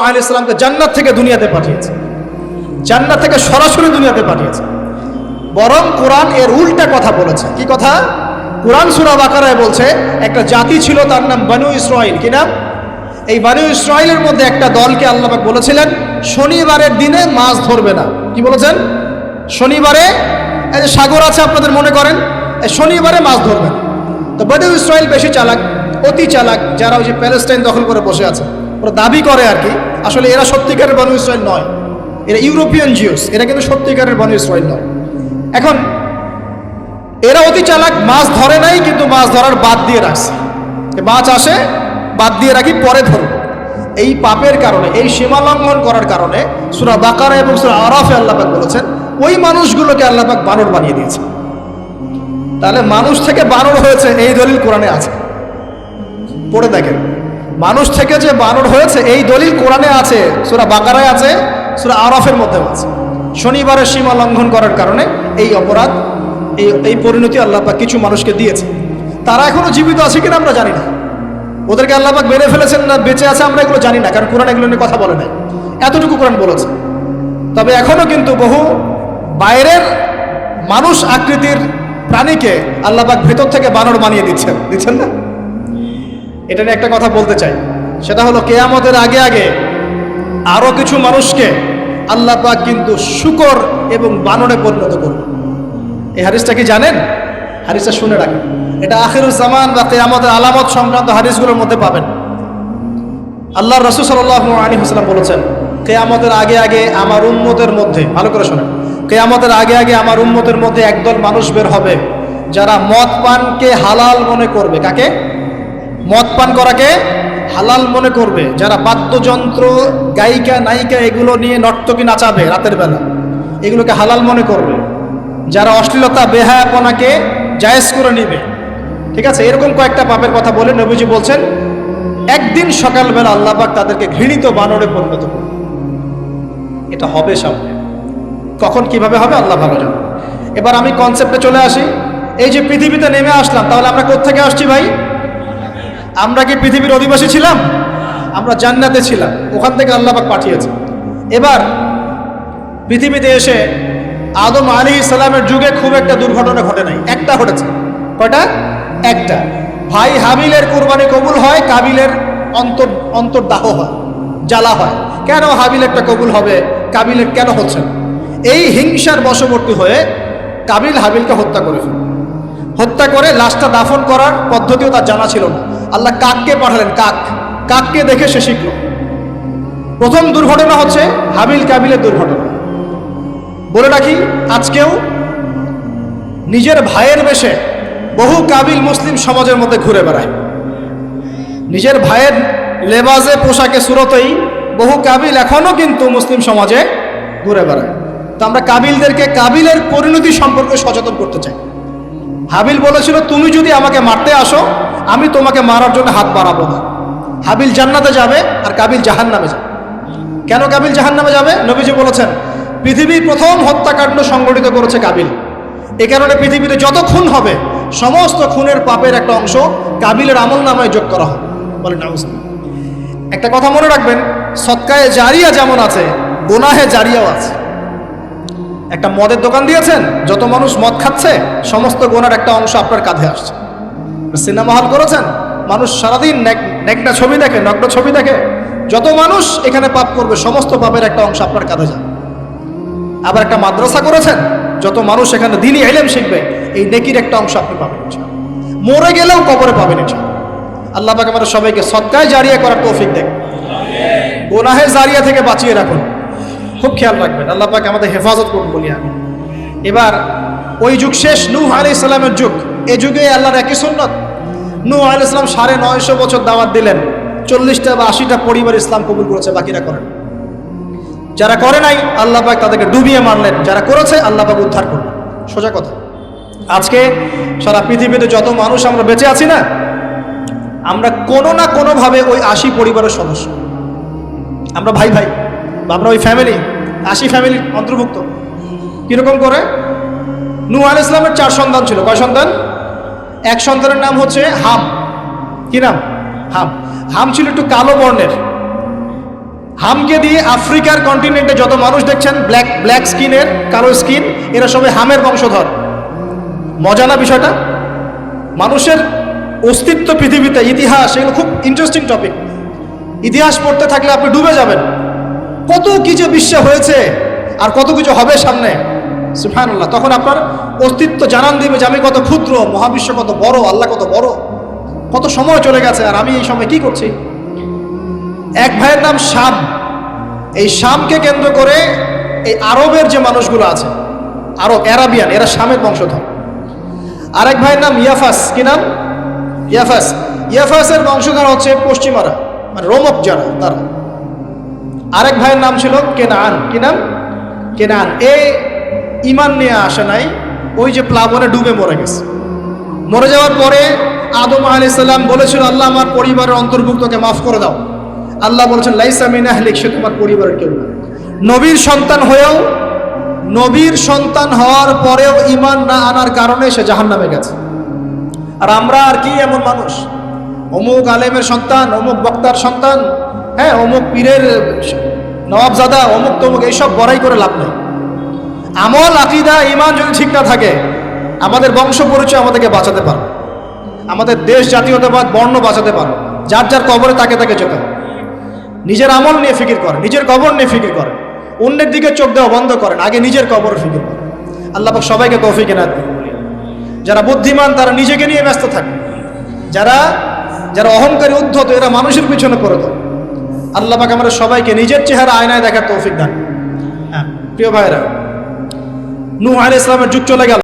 আলাইহি সাল্লামকে জান্নাত থেকে দুনিয়াতে পাঠিয়েছে, জান্নাত থেকে সরাসরি দুনিয়াতে পাঠিয়েছে। বরং কোরআন এর উল্টা কথা বলেছে। কি কথা? কোরআন সূরা বাকারায় বলছে একটা জাতি ছিল, তার নাম বনু ইসরাইল। কি নাম? এই বনু ইসরাইলের মধ্যে একটা দলকে আল্লাহ পাক বলেছিলেন শনিবারের দিনে মাছ ধরবে না। কি বলেছেন? শনিবারে এই যে সাগর আছে আপনাদের মনে করেন, এই শনিবারে মাছ ধরবে না। তো বনু ইসরাইল বেশি চালাক, অতি চালাক, যারা ওই যে প্যালেস্টাইন দখল করে বসে আছে, ওরা দাবি করে আর কি, আসলে এরা সত্যিকারের বনু ইসরাইল নয়, এরা ইউরোপিয়ান জিউস, এরা কিন্তু সত্যিকারের বনু ইসরাইল নয়। এখন এরা অতি চালাক, মাছ ধরে নাই, কিন্তু মাছ ধরার বাদ দিয়ে রাখছে। মাছ আসে, বাদ দিয়ে রাখি, পরে ধরব। এই পাপের কারণে, এই সীমা লঙ্ঘন করার কারণে সূরা বাকারা এবং সূরা আরাফে আল্লাহ পাক বলেছেন ওই মানুষগুলোকে আল্লাহ পাক বানর বানিয়ে দিয়েছে। তাহলে মানুষ থেকে বানর হয়েছে এই দলিল কোরআনে আছে, পড়ে দেখেন। মানুষ থেকে যে বানর হয়েছে এই দলিল কোরআনে আছে, সূরা বাকারায় আছে, সূরা আরাফের মধ্যেও আছে। শনিবারের সীমা লঙ্ঘন করার কারণে এই অপরাধ, এই পরিণতি আল্লাহ পাক কিছু মানুষকে দিয়েছে। তারা এখনো জীবিত আছে কিনা আমরা জানি না, ওদেরকে আল্লাহ পাক মেরে ফেলেছেন না বেঁচে আছে আমরা এগুলো জানি না, কারণ কোরআন এগুলো নিয়ে কথা বলে নাই। এতটুকু কোরআন বলেছে। তবে এখনো কিন্তু বহু বাইরের মানুষ আকৃতির প্রাণীকে আল্লাহ পাক ভেতর থেকে বানর বানিয়ে দিচ্ছেন না। এটা নিয়ে একটা কথা বলতে চাই, সেটা হলো কিয়ামতের আগে আগে আরো কিছু মানুষকে আল্লাহ পাক কিন্তু শূকর এবং বানরে পরিণত করবে। এই হাদিসটা কি জানেন? হাদিসটা শুনে রাখেন, এটা আখিরুজ জামান বা কিয়ামতের আলামত সংক্রান্ত হাদিসগুলোর মধ্যে পাবেন। আল্লাহর রাসূল সাল্লাল্লাহু আলাইহি ওয়াসাল্লাম বলেছেন কিয়ামতের আগে আগে আমার উম্মতের মধ্যে, ভালো করে শোনেন, কিয়ামতের আগে আগে আমার উম্মতের মধ্যে একদল মানুষ বের হবে যারা মদ পানকে হালাল মনে করবে। কাকে? মদ পান করাকে হালাল মনে করবে। যারা বাদ্যযন্ত্র, গায়িকা, নায়িকা এগুলো নিয়ে নর্তকী নাচাবে রাতের বেলা, এগুলোকে হালাল মনে করবে। যারা অশ্লীলতা, বেহায়াপনাকে জায়েজ করে নিবে। ঠিক আছে, এরকম কয়েকটা পাপের কথা বলে নবীজি বলছেন একদিন সকালবেলা আল্লাহ পাক তাদেরকে ঘৃণিত বানরে পরিণত করবে। এটা হবে সামনে, কখন কিভাবে হবে আল্লাহ ভালো জানে। এবার আমি কনসেপ্টে চলে আসি। এই যে পৃথিবীতে নেমে আসলাম, তাহলে আমরা কোত্থেকে আসছি ভাই? আমরা কি পৃথিবীর অধিবাসী ছিলাম? আমরা জান্নাতে ছিলাম, ওখান থেকে আল্লাহ পাক পাঠিয়েছে। এবার পৃথিবীতে এসে আদম আলাইহিস সালামের যুগে খুব একটা দুর্ঘটনা ঘটে নাই, একটা ঘটেছে। কয়টা? একটা। ভাই হাবিলের কুরবানি কবুল হয়, কাবিলের অন্তর্দাহ হয়, জ্বালা হয়। কেন হাবিলেরটা কবুল হবে, কাবিলের কেন হচ্ছে না? এই হিংসার বশবর্তী হয়ে কাবিল হাবিলকে হত্যা করে ফেলে। হত্যা করে লাশটা দাফন করার পদ্ধতিও তার জানা ছিল না। আল্লাহ কাককে পাঠালেন, কাককে দেখে সে শিখল। প্রথম দুর্ঘটনা হচ্ছে হাবিল কাবিলের দুর্ঘটনা। বলে রাখি, আজকেও নিজের ভাইয়ের বেশে বহু কাবিল মুসলিম সমাজের মধ্যে ঘুরে বেড়ায়। নিজের ভাইয়ের লেবাসে, পোশাকে, সুরতেই বহু কাবিল এখনো কিন্তু মুসলিম সমাজে ঘুরে বেড়ায়। তো আমরা কাবিলদেরকে কাবিলের পরিণতি সম্পর্কে সচেতন করতে চাই। হাবিল বলেছিল তুমি যদি আমাকে মারতে আসো আমি তোমাকে মারার জন্য হাত বাড়াবো না। হাবিল জান্নাতে যাবে আর কাবিল জাহান্নামে যাবে। কেন কাবিল জাহান্নামে যাবে? নবীজি বলেছেন পৃথিবীর প্রথম হত্যাকাণ্ড সংগঠিত করেছে কাবিল। এ কারণে পৃথিবীতে যত খুন হবে সমস্ত খুনের পাপের একটা অংশ কাবিলের আমল নামায় যোগ করা হবে। বলেন নাউজুবিল্লাহ। একটা কথা মনে রাখবেন, সদকায়ে জারিয়া যেমন আছে, গুনাহে জারিয়াও আছে। একটা মদের দোকান দিয়েছেন, যত মানুষ মদ খাচ্ছে সমস্ত গুনার একটা অংশ আপনার কাঁধে আসছে। সিনেমা হল করেছেন, মানুষ সারাদিন নেকটা ছবি দেখে, নগ্ন ছবি দেখে, যত মানুষ এখানে পাপ করবে সমস্ত পাপের একটা অংশ আপনার কাঁধে যাবে। আবার একটা মাদ্রাসা করেছেন, যত মানুষ এখানে দ্বীনি ইলম শিখবে এই নেকির একটা অংশ আপনি পাবেন। মরে গেলেও কবরে পাবেন। আল্লাহ পাক আমাদের সবাইকে সদকায়ে জারিয়া করার তৌফিক দেন, গুনাহে জারিয়া থেকে বাঁচিয়ে রাখুন। খুব খেয়াল রাখবেন, আল্লাহ পাক আমাদের হেফাজত করুন বলি আমি। এবার ওই যুগ শেষ, নূহ আলাইহিস সালামের যুগ। এই যুগে আল্লাহর একই সুন্নাত। নূহ আলাইহিস সালাম 950 বছর দাওয়াত দিলেন, 40টা বা 80টা পরিবার ইসলাম কবুল করেছে, বাকিরা করেন। যারা করে নাই আল্লাহ পাক তাদেরকে ডুবিয়ে মারলেন, যারা করেছে আল্লাহ পাক উদ্ধার করলেন। সোজা কথা। আজকে সারা পৃথিবীতে যত মানুষ আমরা বেঁচে আছি না, আমরা কোনো না কোনোভাবে ওই 80 পরিবারের সদস্য। আমরা ভাই ভাই, আমরা ওই ফ্যামিলি, 80 ফ্যামিলির অন্তর্ভুক্ত। কিরকম করে? নূহ আলাইহিস সালামের 4 সন্তান ছিল। কয় সন্তান? এক সন্তানের নাম হচ্ছে হাম। কি নাম? হাম। হাম ছিল একটু কালো বর্ণের। হামকে দিয়ে আফ্রিকার কন্টিনেন্টে যত মানুষ দেখছেন ব্ল্যাক স্কিনের, কালো স্কিন, এরা সবাই হামের বংশধর। মজা না বিষয়টা? মানুষের অস্তিত্ব পৃথিবীতে, ইতিহাস, এগুলো খুব ইন্টারেস্টিং টপিক। ইতিহাস পড়তে থাকলে আপনি ডুবে যাবেন। কত কিছু বিশ্বে হয়েছে আর কত কিছু হবে সামনে, সুবহানাল্লাহ। তখন আপনার অস্তিত্ব জানান দিবে যে আমি কত ক্ষুদ্র, মহাবিশ্ব কত বড়, আল্লাহ কত বড়, কত সময় চলে গেছে আর আমি এই সময় কি করছি। এক ভাইয়ের নাম শাম। এই শামকে কেন্দ্র করে এই আরবের যে মানুষগুলো আছে, আরব, অ্যারাবিয়ান, এরা শামের বংশধর। আরেক ভাইয়ের নাম ইয়াফাস। কি নাম? ইয়াফাস। ইয়াফাসের বংশধর হচ্ছে পশ্চিমারা, মানে রোমক যারা, তারা। আরেক ভাইয়ের নাম ছিল কেনান। কি নাম? কেনান। এ ইমান নিয়ে আসে নাই, ওই যে প্লাবনে ডুবে মরে গেছে। মরে যাওয়ার পরে আদম আলাইহিস সালাম বলেছিল, আল্লাহ আমার পরিবারের অন্তর্ভুক্তকে মাফ করে দাও। আল্লাহ বলেছেন, লাইসা মিন আহলিক, সে তোমার পরিবারের কেউ না। নবীর সন্তান হয়েও, নবীর সন্তান হওয়ার পরেও ইমান না আনার কারণে সে জাহান্নামে গেছে। আর আমরা আর কি এমন মানুষ, অমুক আলেমের সন্তান, অমুক বক্তার সন্তান, হ্যাঁ, অমুক পীরের নওয়াবজাদা, অমুক তমুক, এইসব বড়াই করে লাভ নেই। আমল, আকীদা, ঈমান যদি ঠিক না থাকে, আমাদের বংশ পরিচয় আমাদেরকে বাঁচাতে পারবে, আমাদের দেশ, জাতীয়তাবাদ, বর্ণ বাঁচাতে পারবে। যার যার কবরে তাকে তাকে যেতে হবে। নিজের আমল নিয়ে ফিকির করেন, নিজের কবর নিয়ে ফিকির করেন, অন্যের দিকে চোখ দেওয়া বন্ধ করেন, আগে নিজের কবর ফিকির করেন। আল্লাহ পাক সবাইকে তৌফিক এনায়েত করুন। যারা বুদ্ধিমান তারা নিজেকে নিয়ে ব্যস্ত থাকে, যারা অহংকারী, উদ্ধত, এরা মানুষের পিছনে পড়ে থাকে। আল্লাহ পাক আমাদের সবাইকে নিজের চেহারা আয়নায় দেখার তৌফিক দান। হ্যাঁ প্রিয় ভাইরা, নূহ আলাইহিস সালামের যুগ চলে গেল।